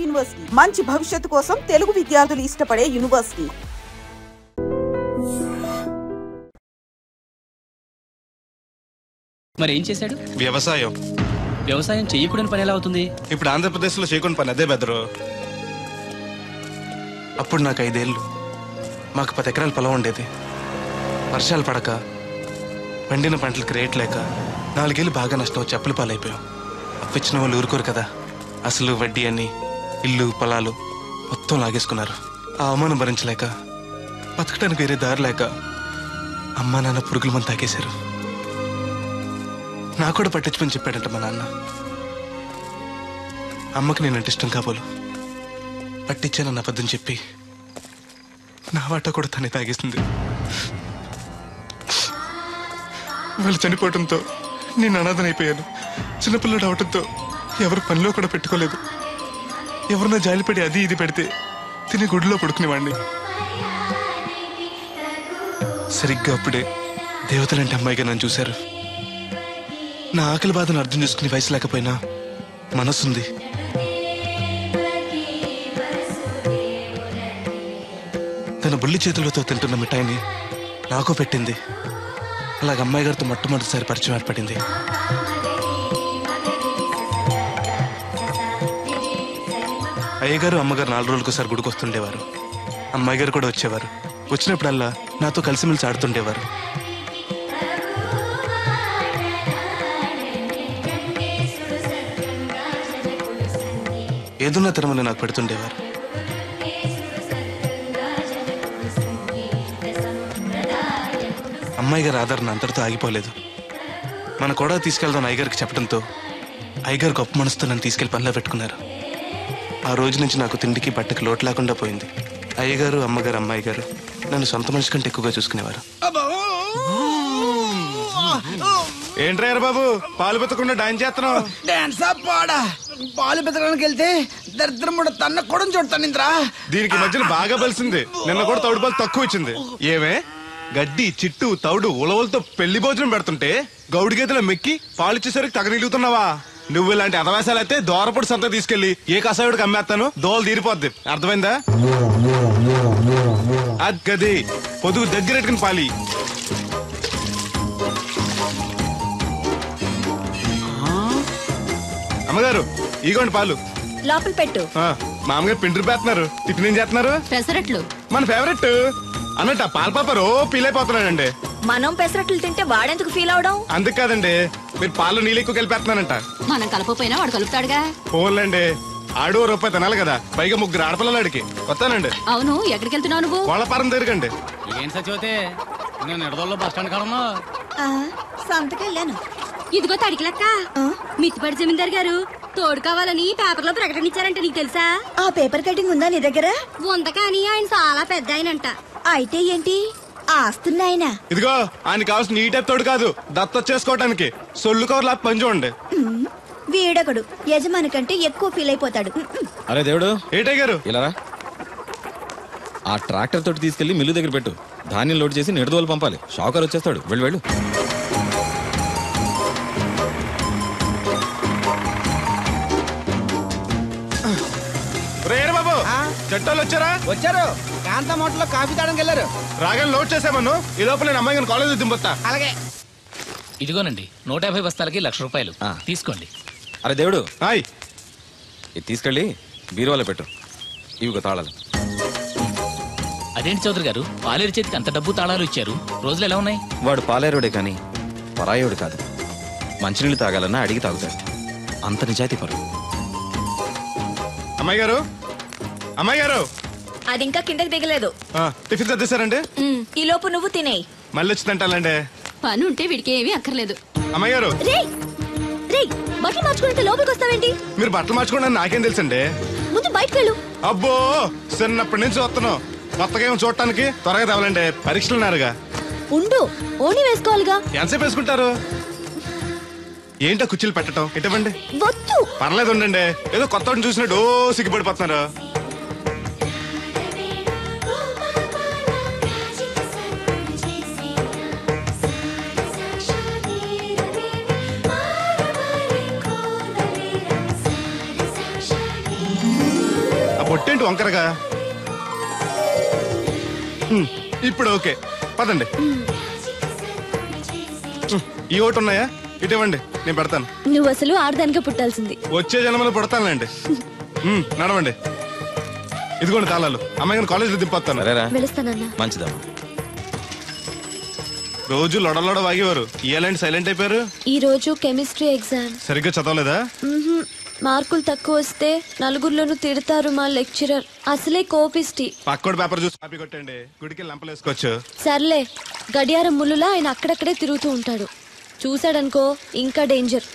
University మంచి భవిష్యత్తు కోసం తెలుగు విద్యార్థులు ఇష్టపడే యూనివర్సిటీ. మరి ఏం చేశాడు? వ్యవసాయం చెయ్యకూడని పని ఎలా అవుతుంది? ఇప్పుడు ఆంధ్రప్రదేశ్లో చేయకుండా పని అదే బెదరు. అప్పుడు నాకు 5 ఏళ్ళు, మాకు 10 ఎకరాల పొలం ఉండేది. వర్షాలు పడక, పండిన పంటలకు రేట్ లేక 4 ఏళ్ళు బాగా నష్టం వచ్చి అప్పుల పాలైపోయాం. అప్పిచ్చిన వాళ్ళు ఊరుకోరు కదా, అసలు వడ్డీ అని ఇల్లు పొలాలు మొత్తం లాగేసుకున్నారు. ఆ అవమానం భరించలేక, బతకడానికి వేరే దారి లేక అమ్మా నాన్న పురుగుల మంది తాగేశారు. నాకు కూడా పట్టించుకొని చెప్పాడంట మా నాన్న. అమ్మకి నేనంటే ఇష్టం కాబోలు పట్టించానన్న అబద్ధం చెప్పి నా వాటా కూడా తనే తాగేసింది. వాళ్ళు చనిపోవడంతో నేను అనాథనైపోయాను. చిన్నపిల్లడు అవటంతో ఎవరు పనిలో కూడా పెట్టుకోలేదు. ఎవరన్నా జాలిపడి అది ఇది పెడితే తిని గుడిలో పడుకునేవాడిని. సరిగ్గా అప్పుడే దేవతలంటే అమ్మాయిగా నన్ను చూశారు. నా ఆకలి బాధను అర్థం చేసుకునే వయసు లేకపోయినా మనసుంది. తన బుల్లి చేతులతో తింటున్న మిఠాయిని నాకు పెట్టింది. అలాగ అమ్మాయి గారితో మొట్టమొదటిసారి పరిచయం ఏర్పడింది. అయ్యగారు అమ్మగారు 4 రోజులకోసారి గుడికి వస్తుండేవారు. అమ్మాయి గారు కూడా వచ్చేవారు. వచ్చినప్పుడల్లా నాతో కలిసిమెలిసి ఆడుతుండేవారు. ఏదున్నా తినమని నాకు పెడుతుండేవారు. అమ్మాయి గారి ఆదరణ అంతటితో ఆగిపోలేదు. మన కూడా తీసుకెళ్దాం అయ్యగారికి చెప్పడంతో అయ్యగారు గొప్ప మనసుతో నన్ను తీసుకెళ్లి పనిలో పెట్టుకున్నారు. ఆ రోజు నుంచి నాకు తిండికి బట్టకి లోటు లేకుండా పోయింది. అయ్యగారు అమ్మగారు అమ్మాయి గారు నన్ను సొంత మనిషి కంటే ఎక్కువగా చూసుకునేవారు. ఏంట్రయ్యారు బాబు, పాలు పెత్తకుండా డాన్స్ చేస్తున్నావు? పాలు పెతకడానికి వెళ్తే దరిద్రం కూడా తన్న కూడా చూడతానింద్రా. దీనికి మధ్యన బాగా బలిసింది. నిన్న కూడా తౌడు పాలు తక్కువ ఇచ్చింది. ఏమే గడ్డి చిట్టు తౌడు ఉలవలతో పెళ్లి భోజనం పెడుతుంటే గౌడి గేదెలో మెక్కి పాలిచ్చేసరికి తగనిలుగుతున్నావా? నువ్వు ఇలాంటి అధవేశాలు అయితే దోరపొడి సంత తీసుకెళ్లి ఏ కసాయుడికి అమ్మేస్తాను, దోలు తీరిపోద్ది. అర్థమైందా? అది గది పొదుగు దగ్గరెట్టుకుని పాలి. అమ్మగారు ఇగోండి పాలు. లోపల పెట్టు. మామగారు పిండి పేస్తున్నారు. టిఫిన్ ఏం చేస్తున్నారు? పెసరట్లు. మన ఫేవరెట్ అన్నట్టు పాల పాప ఫీల్ అయిపోతున్నాడండి. మనం పెసరట్లు తింటే వాడెందుకు ఫీల్ అవడం? అందుకు కాదండి, మీరు పాలు నీళ్ళు ఎక్కువ కలిపేస్తున్నానంట. మనం కలపపోయినా వాడు కలుపుతాడుగా. పోన్లేండి, ఆడు రూపాయి తినాలి కదా, పైగా 3 ఆడపిల్లలాడికి. వస్తానండి. అవును, ఎక్కడికి వెళ్తున్నావు నువ్వు? కోళ్ళపారం తిరగండి. ఏం సచివతే, నేను నిడదల్లో బస్ స్టాండ్ కాడన్నా సంతకెళ్ళాను. ఇదిగో తడికిలక్క, మిత్తిపడి జమీందార్ గారు తోడు కావాలని పేపర్లో ప్రకటన ఇచ్చారంట. నీకు తెలుసా? ఆ పేపర్ కటింగ్ ఉందా నీ దగ్గర? ఉంద, కానీ ఆయన చాలా పెద్ద ఆయనంట. అయితే ఏంటి ఆస్తున్నాయన? ఇదిగో ఆయన కావాల్సిన నీ టైప్ తోడు కాదు, దత్త చేసుకోవడానికి. సొల్లు కవర్లా పని చూడండి. వీడొకడు యజమాని కంటే ఎక్కువ ఫీల్ అయిపోతాడు. అరే దేవుడు, ఏటై గారు ఇలా ఆ ట్రాక్టర్ తోటి తీసుకెళ్లి మిల్లు దగ్గర పెట్టు. ధాన్యం లోడ్ చేసి నిడదోలు పంపాలి. షాకర్ వచ్చేస్తాడు. వెళ్ళు వెళ్ళు. బాబు జట్టాలు వచ్చారా? వచ్చారు. కాంతా మోటలో కాఫీ తాగడానికి వెళ్ళారు. రాగానే లోడ్ చేసామను. ఈ లోపల నేను అమ్మాయి కాలేజ్ దింపొస్తా. అలాగే. ఇదిగోనండి 150 బస్తాలకి ₹1,00,000 రూపాయలు తీసుకోండి. అరే దేవుడు, హాయ్. ఇది తీసుకెళ్ళి బీరువాలో పెట్టు. ఇవిగో తాళాలు. అదేంటి చౌదరి గారు, పాలేరు చేతికి అంత డబ్బు తాళాలు ఇచ్చారు? రోజులు ఎలా ఉన్నాయి? వాడు పాలేరుడే కానీ పరాయోడు కాదు. మంచినీళ్ళు తాగాలన్నా అడిగి తాగుతాడు. అంత నిజాయితీ పరు. అమ్మాయి గారు, అమ్మాయి గారు, అది ఇంకా కిందకి దిగలేదు. టిఫిన్ తెచ్చేసారండి? ఈ లోపు నువ్వు తినేయి. మళ్ళీ వచ్చి తింటానండి. పని ఉంటే వీడికి ఏమీ అక్కర్లేదు. అమ్మాయి గారు, బట్టలు మార్చుకుంటే లోపలికి వస్తావేంటి? మీరు బట్టలు మార్చుకోండి నాకేం తెలుసండి. ముందు బయటకు వెళ్ళు. అబ్బో, చిన్నప్పటి నుంచి వస్తున్నావు. కొత్తగా ఏమో చూడటానికి త్వరగా తేవాలండి. పరీక్షలు ఉన్నారుగా. ఉండు, ఓణి వేసుకోవాలిగా. ఎంతసేపు వేసుకుంటారు? ఏంటో కుర్చీలు పెట్టడం ఇటువంటి? వద్దు. పర్లేదు ఉండండి. ఏదో కొత్త చూసినట్టు సిగ్గుపడిపోతున్నారు. పొట్టేంటి వంకరగా? ఇప్పుడు ఓకే, పదండి. ఈ ఓటు ఉన్నాయా? ఇటువంటి నేను పెడతాను. నువ్వు అసలు ఆడదానిగా పుట్టాల్సింది. వచ్చే జన్మలో పుడతానులేండి. నడవండి. ఇదిగోండి తాళాలు. అమ్మాయి కాలేజీలో దింపొస్తాను. వెళుస్తానన్నా. మంచిదమ్మా. రోజు లొడలోడ వాగేవారు, ఇయాలంటే సైలెంట్ అయిపోయారు. ఈ రోజు కెమిస్ట్రీ ఎగ్జామ్. సరిగ్గా చదవలేదా? మార్కులు తక్కువ వస్తే నలుగురిలోనూ తిడతారు మా లెక్చరర్. అసలే కోపిస్టి. పక్కోడి పేపర్ చూసి కాపీ కొట్టండి, గుడికి లంపలేసుకోవచ్చు. సర్లే, గడియారం ముళ్ళులా ఆయన అక్కడక్కడే తిరుగుతూ ఉంటాడు. చూశాడనుకో ఇంకా డేంజర్.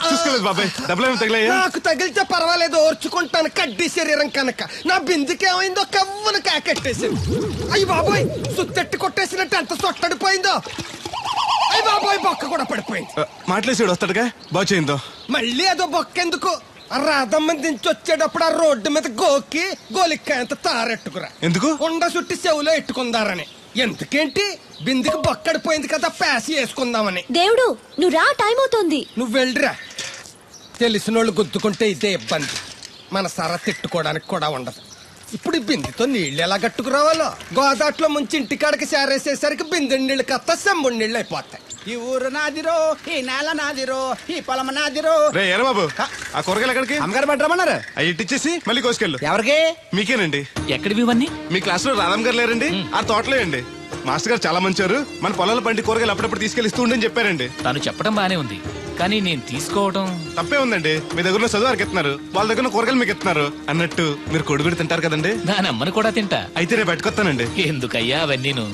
చూసుకోలేదు బాబాయ్, డబ్బులు తగిలాయా? నాకు తగిలితే పర్వాలేదు, ఓర్చుకుంటాను. కడ్డీ శరీరం కనుక నా బిందుకేమైందో కవ్వను కాకెట్టేసింది. అయ్యి బాబోయ్, సుత్తెట్టి కొట్టేసినట్టు ఎంత సొట్టడిపోయిందో. అయ్యి బాబోయ్, బొక్క కూడా పడిపోయింది. మాట్లాడేసాడు వస్తాడుగా, బాగు చేయిందో. మళ్ళీ అదో బొక్క ఎందుకు? రాధమ్మ దించి వచ్చేటప్పుడు ఆ రోడ్డు మీద గోకి గోలిక్కాయంత తారెట్టుకురా. ఎందుకు? ఉండ చుట్టి చెవులో ఎట్టుకుందారని. ఎందుకేంటి? బిందుకి బొక్కడిపోయింది కదా, ప్యాసి వేసుకుందామని. దేవుడు, నువ్వు రా, టైం అవుతోంది. నువ్వు వెళ్ళిరా. తెలిసినోళ్ళు గుద్దుకుంటే ఇదే ఇబ్బంది. మన సర తిట్టుకోవడానికి కూడా ఉండదు. ఇప్పుడు ఈ బిందెతో నీళ్లు ఎలా కట్టుకురావాలో. గోదాట్లో ముంచి ఇంటికాడికి చేరేసేసరికి బిందె నీళ్లు కత్త సెంబుడు నీళ్లు అయిపోతాయి. ఈ ఊరు నాదిరో, ఈ నేల నాదిరో, ఈ పొలం నాదిరో. రే ఎరా బాబు, ఆ కూరగాయలు ఎక్కడికి? అమ్మగారు పట్టరమన్నారు. అవి ఇట్టిచ్చేసి మళ్ళీ కోసుకెళ్ళు. ఎవరికి? మీకేనండి. ఎక్కడివి ఇవన్నీ? మీ క్లాస్ లో రాధమ్ గారు లేరండి, ఆ తోటలే అండి. మాస్టర్ గారు చాలా మంచారు, మన పొలాల పండి కూరగాయలు అప్పుడప్పుడు తీసుకెళ్లి ఇస్తూ ఉండని చెప్పారండి. తను చెప్పడం బానే ఉంది, కానీ నేను తీసుకోవడం తప్పే ఉందండి. మీ దగ్గర చదువు వారికి ఎత్తున్నారు, వాళ్ళ దగ్గర కూరగాయలు మీకు ఎత్తున్నారు. అన్నట్టు మీరు కొడుగుడు తింటారు కదండి, దాని అమ్మను కూడా తింటా. అయితే రేపు పెట్టుకొస్తానండి. ఎందుకయ్యా అవన్నీను?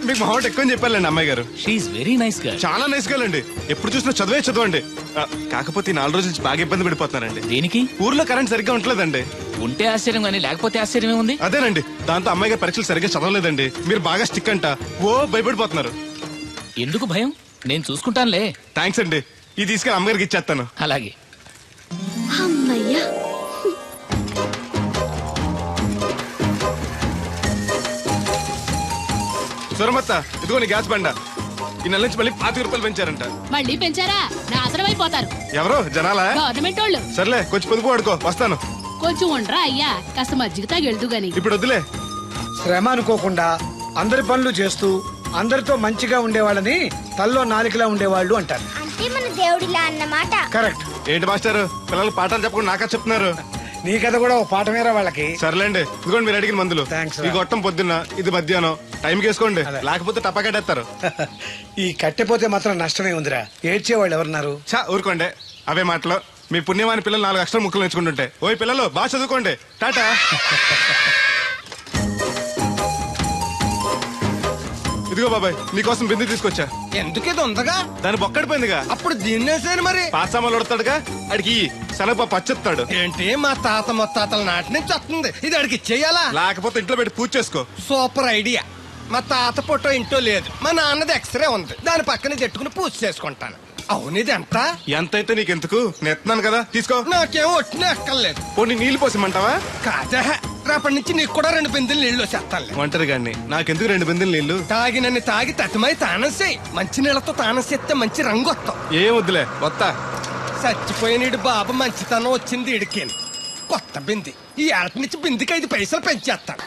మీకు మొహమాట ఎక్కువ చెప్పాలండి అమ్మాయి గారు. షీఈ్ వెరీ నైస్ గా. చాలా నైస్ గర్ల్ అండి, ఎప్పుడు చూసినా చదువే చదవండి. కాకపోతే ఈ 4 రోజుల నుంచి బాగా ఇబ్బంది పడిపోతున్నారండి. దేనికి? ఊర్లో కరెంట్ సరిగ్గా ఉంటలేదండి. ఉంటే ఆశ్చర్యం కానీ లేకపోతే ఆశ్చర్యమే ఉంది. అదేనండి, దాంతో అమ్మాయి గారు పరీక్షలు సరిగ్గా చదవలేదండి. మీరు బాగా స్టిక్ అంట, ఓ భయపడిపోతున్నారు. ఎందుకు భయం? నేను చూసుకుంటానులే. థ్యాంక్స్ అండి, ఇది తీసుకెళ్ళి అమ్మగారికి ఇచ్చేస్తాను. అలాగే. అమ్మయ్యా. సురమత్త, ఇదిగో నీ గ్యాస్ బండ. ఈ నెల నుంచి మళ్ళీ 25 రూపాయలు పెంచారంట. మళ్ళీ పెంచారా? నాశనం అయిపోతారు. ఎవరు జనాలా? గవర్నమెంట్ వాళ్ళు. సర్లే, కొంచెం పొదుపు వాడుకో, వస్తాను. కొంచెం ఉండరా అయ్యా, కాస్త మజ్జిగ తాగి వెళ్తూ గాని. ఇప్పుడు వద్దులే. శ్రమ అనుకోకుండా అందరి పనులు చేస్తూ అందరితో మంచిగా ఉండేవాళ్ళని తల్లో నాలికలా ఉండేవాళ్ళు అంటారు. అంటే మన దేవుడిలా అన్నమాట. కరెక్ట్. ఏంటి మాస్టర్, పిల్లలు పాఠాలు చెప్పకుండా నాకా చెప్తున్నారు? నీ కథ కూడా ఓ పాఠమేరా వాళ్ళకి. సర్లేండి, ఇదిగోండి మీరు అడిగిన మందులు. థాంక్స్ రా. ఈ గొట్టం పొద్దున్న, ఇది మధ్యాహ్నం. టైంకి వేసుకోండి, అదే. లేకపోతే టపాకెట్టేస్తారు. ఈ కట్టెపోతే మాత్రం నష్టమే ఉందిరా. ఏడ్చేవాళ్ళు ఎవరున్నారు? చా ఊరుకోండి, అవే మాటలు. మీ పుణ్యమాని పిల్లలు 4 అక్షరం ముక్కలు నేర్చుకుంటుంటే. ఓయ్ పిల్లలు, బాగా చదువుకోండి. టాటా. ఇదిగో బాబాయ్, నీకోసం బిందు తీసుకొచ్చా. ఎందుకేదో ఉందగా? దాని బొక్కడిపోయిందిగా. అప్పుడు దీన్నేసాను మరి. పాసామాలు వడతాడుగా, అడిగి శనగ పచ్చెత్తాడు. ఏంటి, మా తాత ముత్తాతల నాటి నుంచి వస్తుంది. ఇది అడిగి ఇచ్చేయాలా? లేకపోతే ఇంట్లో పెట్టి పూజ చేసుకో. Super idea. మా తాత ఫోటో ఇంట్లో లేదు, మా నాన్నది ఎక్స్రే ఉంది. దాని పక్కన చెట్టుకుని పూజ చేసుకుంటాను. అవును, ఇది ఎంత? ఎంతైతే నీకెందుకు, నెత్తున్నాను కదా, తీసుకో. నాకేం ఒట్టిన ఎక్కర్లేదు. పోనీ నీళ్లు పోసిమంటావా? కాదా, రేపటి నుంచి నీకు కూడా 2 బిందెలు నీళ్లు చేస్తాను. ఒంటరి గాని నాకెందుకు 2 బిందెలు నీళ్లు? తాగినన్ని తాగి తటిమై తానం చేయి. మంచి నీళ్లతో తానం చేస్తే మంచి రంగు వస్తాం. ఏం వద్దులే, వస్తా. చచ్చిపోయిన బాబు మంచితనం వచ్చింది ఇడికేని. కొత్త బింది, ఈ ఏట నుంచి బిందికి 5 పైసలు పెంచేస్తాను.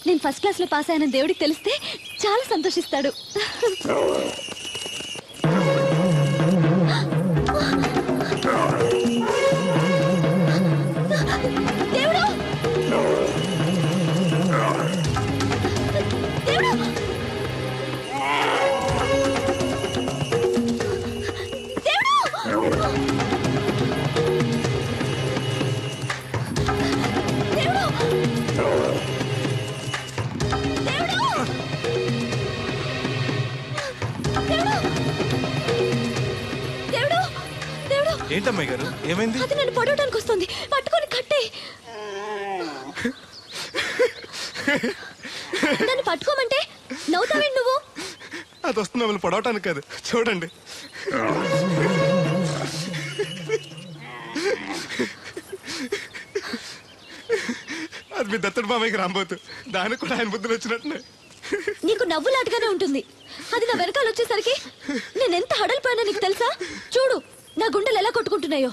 నేను ఫస్ట్ క్లాస్ లో పాస్ అయిన దేవుడికి తెలిస్తే చాలా సంతోషిస్తాడు. దేవుడు! దేవుడు! ఏంటమ్మాయి గారు, ఏమైంది? అది నన్ను పొడవడానికి వస్తుంది, పట్టుకొని కట్టే. నన్ను పట్టుకోమంటే నవ్వుతావేంటి నువ్వు? అది వస్తుంది మిమ్మల్ని పొడవటానికి కాదు, చూడండి. అది మీ దత్తడు మామయ్యకి రాబోతు, దానికి కూడా ఆయన బుద్ధులు వచ్చినట్టున్నాయి. నీకు నవ్వులాటగానే ఉంటుంది. అది నా వెనకాల వచ్చేసరికి నేను ఎంత హడలిపోయానో నీకు తెలుసా? ఉంటున్నాయో.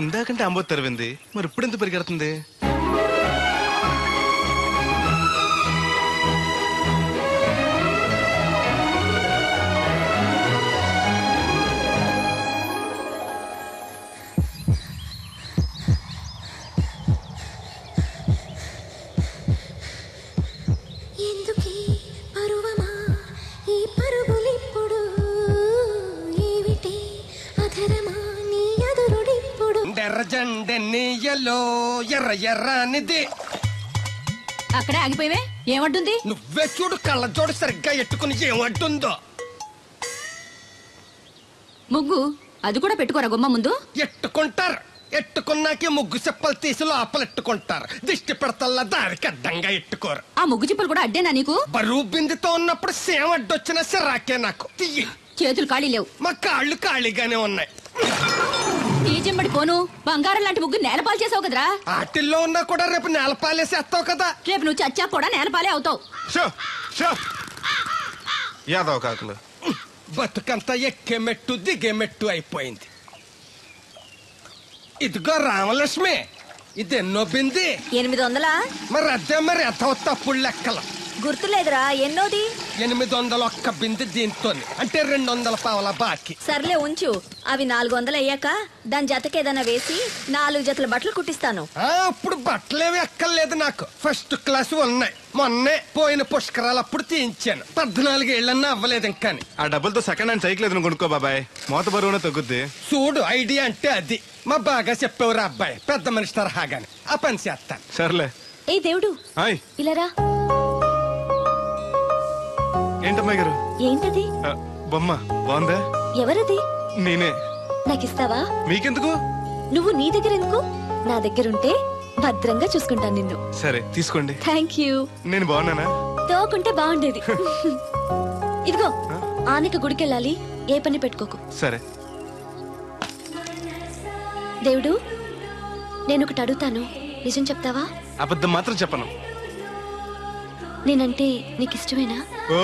ఇందాకంటే అంబో తెరవింది, మరి ఇప్పుడు ఎంత పరిగెడుతుంది? ఎర్రజెండెన్నీయలో ఎర్ర ఎర్రనిది. అక్కడే ఆగిపోయావే, ఏమంటుంది? నువ్వే చూడు, కళ్ళజోడు సరిగ్గా ఎట్టుకుని ఏమంటుందో. ముగ్గు అది కూడా పెట్టుకోరా గుమ్మ ముందు. ఎట్టుకుంటారు, ఎట్టుకున్నాకే ముగ్గు చెప్పలు తీసి లోపలెట్టుకుంటారు. దిష్టి పెడతల్లా దారికి అడ్డంగా ఎట్టుకోరు. ఆ ముగ్గు చిప్పలు కూడా అడ్డేనా నీకు? బరువు బిందుతో ఉన్నప్పుడు సేమ అడ్డొచ్చినా సిరాకే నాకు. తీయి. చేతులు ఖాళీ లేవు. మా కాళ్ళు ఖాళీగానే ఉన్నాయి. తీజంబడి పోను, బంగారం లాంటి ముగ్గు నేలపాలు చేసావు కదరా. ఆటిల్లో ఉన్నా కూడా రేపు నేలపాలేసేస్తావు కదా. రేపు నువ్వు చచ్చా కూడా నేలపాలే అవుతావు. యాదవ్ కాకులు. బతుకంతా ఎక్కే మెట్టు దిగే మెట్టు అయిపోయింది. ఇదిగో రామలక్ష్మి, ఇదెన్నో బింది? 800. మరి అదే మరి ఎథవ తప్పుడు లెక్కలు. గుర్తులేదురా, ఎన్నోది? 801 బింది దీంతో, అంటే 200 పావల బాకీ. సర్లే ఉంచు, అవి 400 అయ్యాక దాని జతకేదైనా వేసి 4 జతల బట్టలు కుట్టిస్తాను. అప్పుడు బట్టలేవి ఎక్కర్లేదు నాకు, ఫస్ట్ క్లాస్ ఉన్నాయి. మొన్నే పోయిన పుష్కరాలు అప్పుడు తీయించాను. 14 ఏళ్ళన్నా అవ్వలేదు ఇంకా. ఆ డబ్బులతో సెకండ్ హ్యాండ్ సైకిల్ ఎదురు కొనుక్కో బాబాయ్, మోత బరువునే తగ్గుద్ది. చూడు, ఐడియా అంటే అది. మా బాగా చెప్పేవారు అబ్బాయి, పెద్ద మనిషి తరహాగాని. ఆ పని చేస్తాను. సర్లే. ఏ దేవుడు, ఇలారా. ఏంటమ్మాయి గారు? ఏంటది? బొమ్మ బాగుందా? ఎవరది? నేనే. నాకిస్తావా? మీకెందుకు? నువ్వు నీ దగ్గర ఎందుకు? నా దగ్గరుంటే భద్రంగా చూసుకుంటాను నిన్ను. సరే తీసుకోండి. Thank you. నేను బాగున్నానా? తోకుంటే బాగుండేది. ఇదిగో, ఆనక గుడికెళ్ళాలి, ఏ పని పెట్టుకోకు. సరే. దేవుడు, నేను ఒకటి అడుగుతాను, నిజం చెప్తావా? అబద్ధం మాత్రం చెప్పను. నేనంటే నీకు ఇష్టమేనా? ఓ,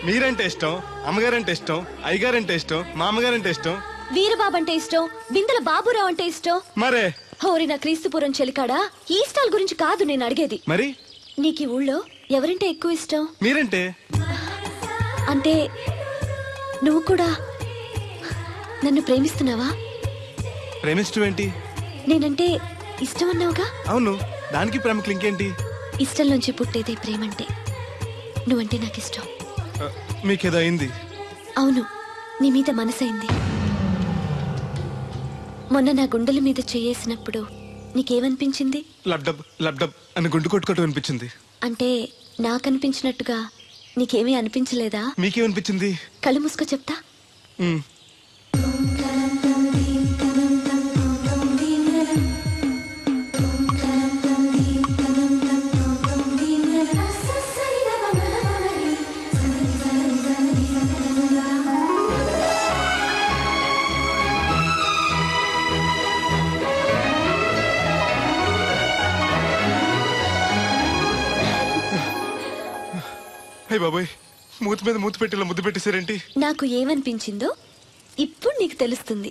మీరంటే ఇష్టం, అమ్మగారంటే ఇష్టం, అయ్యగారంటే ఇష్టం, మా అమ్మగారంటే ఇష్టం, వీరబాబు అంటే ఇష్టం, బిందెల బాబురావు అంటే ఇష్టం. మరే హోరి నా క్రీస్తుపురం చెలికాడా, ఈ స్టాల్ గురించి కాదు నేను అడిగేది. మరి నీకు ఈ ఊళ్ళో ఎవరంటే ఎక్కువ ఇష్టం? మీరంటే. అంటే నువ్వు కూడా నన్ను ప్రేమిస్తున్నావా? ప్రేమించడం ఏంటి? నేనంటే ఇష్టం అన్నావుగా. అవును, దానికి ప్రేమకి ఇంకేంటి? ఇష్టం నుంచి పుట్టేదే ప్రేమంటే. నువ్వంటే నాకు ఇష్టం. మీకేదో అయింది? అవును, నీ మీద మనసైంది. మొన్న నా గుండెల మీద చేయేసినప్పుడు నీకేమనిపించింది? లబ్డబ్ లబ్డబ్ అని గుండు కొట్టుకోవటం అనిపించింది. అంటే నాకనిపించినట్టుగా నీకేమీ అనిపించలేదా? మీకేమనిపించింది? కళ్ళు మూసుకో చెప్తా. హే బాబాయ్, మూతి మీద మూతి పెట్టేలా ముద్దు పెట్టేశారేంటి? నాకు ఏమనిపించిందో ఇప్పుడు నీకు తెలుస్తుంది.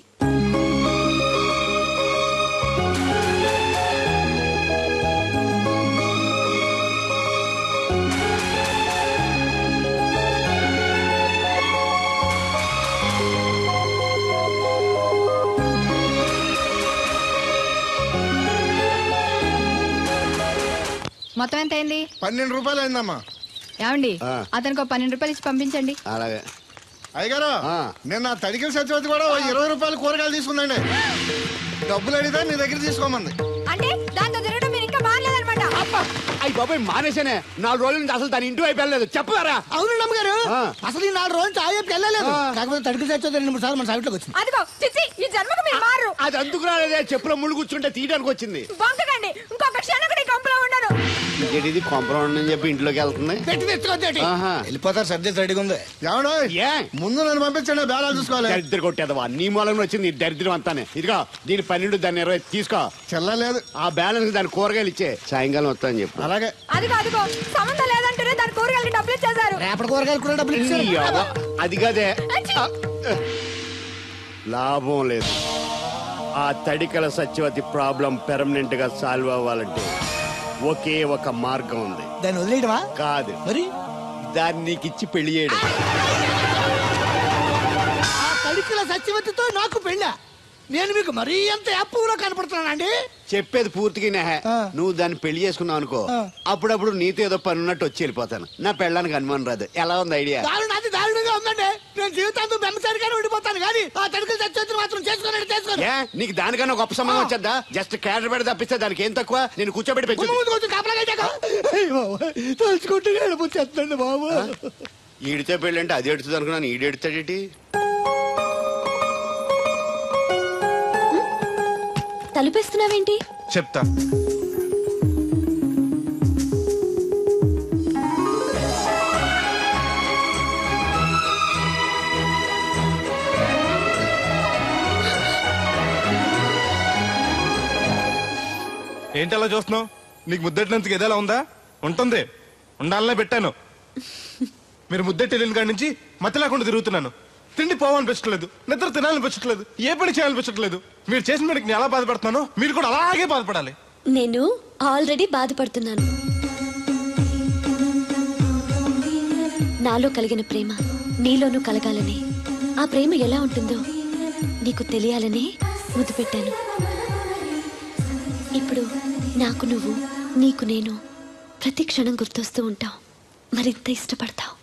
మొత్తం ఎంత అయింది? 12 రూపాయలు అయిందమ్మా. ఏమండి, అతనికి 12 రూపాయలు ఇచ్చి పంపించండి. అలాగే. అయ్యగారు, నిన్న తడికిల సత్యవతి కూడా 20 రూపాయలు కూరగాయలు తీసుకుందండి. డబ్బులు అడిగితే నీ దగ్గర తీసుకోమంది. అంటే అయ్యి బాబాయ్ మానేశానే 4 రోజుల నుంచి అసలు తన ఇంటి వైపు వెళ్ళలేదు చెప్పారా? అవునండి అమ్మగారు, అసలు ఈ 4 రోజులు చాయపు వెళ్ళలేదు. కాకపోతే తడికి తెచ్చోది 2-3 సార్లు మన సావిట్లోకి వచ్చింది. అదిగో చిచ్చి, ఈ జన్మకు మీరు మారు. అది అందుకు రాలేదే, చెప్పులో ముళ్ళు కూర్చుంటే తీయడానికి వచ్చింది. బొంకకండి, ఇంకొక క్షణం కూడా ఈ కంపులో ఉండను. ఇది కాంపౌండ్ అని చెప్పి ఇంట్లోకి వెళ్తుంది. పెట్టి తెచ్చుకోండి, వెళ్ళిపోతారు. సర్ది రెడీగా ఉంది. ఏమన్నా ఏ ముందు నన్ను పంపించండి, బేరాలు చూసుకోవాలి. దరిద్ర కొట్టేదవా, నీ మూలంలో వచ్చింది ఈ దరిద్రం అంతానే. ఇదిగో దీని 12 దాన్ని 20 తీసుకో. చెల్లలేదు ఆ బ్యాలెన్స్ దాని కూరగాయలు ఇచ్చే సాయంకాలం వస్తాను చెప్పు. అలాగే. అదిగో సంబంధం లేదంటేనే దాని కూరగాయలకి డబ్బులు ఇచ్చేశారు. రేపటి కూరగాయలు కూడా డబ్బులు ఇచ్చారు. అది కదే లాభం లేదు. ఆ తడికల సత్యవతి ప్రాబ్లం పెర్మనెంట్ గా సాల్వ్ అవ్వాలంటే ఒకే ఒక మార్గం ఉంది. దాన్ని వదిలేయడమా? కాదు, మరి దాన్ని నీకిచ్చి పెళ్లి చేయడం. ఆ తడికల సత్యవతితో నాకు పెళ్ళా? నేను మీకు మరీ ఎంత యాప్లో కనపడుతున్నానండి? చెప్పేది పూర్తిగా నువ్వు దాన్ని పెళ్లి చేసుకున్నావు అనుకో, అప్పుడప్పుడు నీతో ఏదో పని ఉన్నట్టు వచ్చి వెళ్ళిపోతాను. నా పెళ్ళడానికి అనుమానం రాదు. ఎలా ఉంది ఐడియా? అది దారుణంగా ఉందండి. నేను జీవితాంతం బెమ్మసారిగానే ఉండిపోతాను కానీ ఆ తడికల సత్యవతిని మాత్రం చేసుకోను. నీకు దానికన్నా గొప్ప సంబంధం వచ్చేద్దా? జస్ట్ క్యాడర్ పెడితే తప్పిస్తే దానికి ఏం తక్కువ? నేను కూర్చోబెట్టి పెంచు. తలుచుకుంటే వెళ్ళిపోతుందండి బాబు. ఈడితే పెళ్ళి అంటే అది ఎడుతుంది అనుకున్నాను, ఈడు ఎడుతాడేటి? తలుపేస్తున్నావేంటి? చెప్తా. ఏంటలా చూస్తున్నావు? నీకు ముద్దెట్టినందుకు ఏదైనా ఉందా? ఉంటుంది, ఉండాలనే పెట్టాను. మీరు ముద్దెట్టి వెళ్ళిన కాడి నుంచి మతి లేకుండా తిరుగుతున్నాను. తిండి పోవాలనిపించట్లేదు, నిద్ర తినాలనిపించట్లేదు, ఏ పని చేయాలనిపించట్లేదు. మీరు చేసిన పనికి నేను ఎలా బాధపడుతున్నానో మీరు కూడా అలాగే బాధపడాలి. నేను ఆల్రెడీ బాధపడుతున్నాను. నాలో కలిగిన ప్రేమ నీలోనూ కలగాలని, ఆ ప్రేమ ఎలా ఉంటుందో నీకు తెలియాలని ముద్దు పెట్టాను. ఇప్పుడు నాకు నువ్వు, నీకు నేను ప్రతి క్షణం గుర్తొస్తూ ఉంటావు. మరింత ఇష్టపడతావు.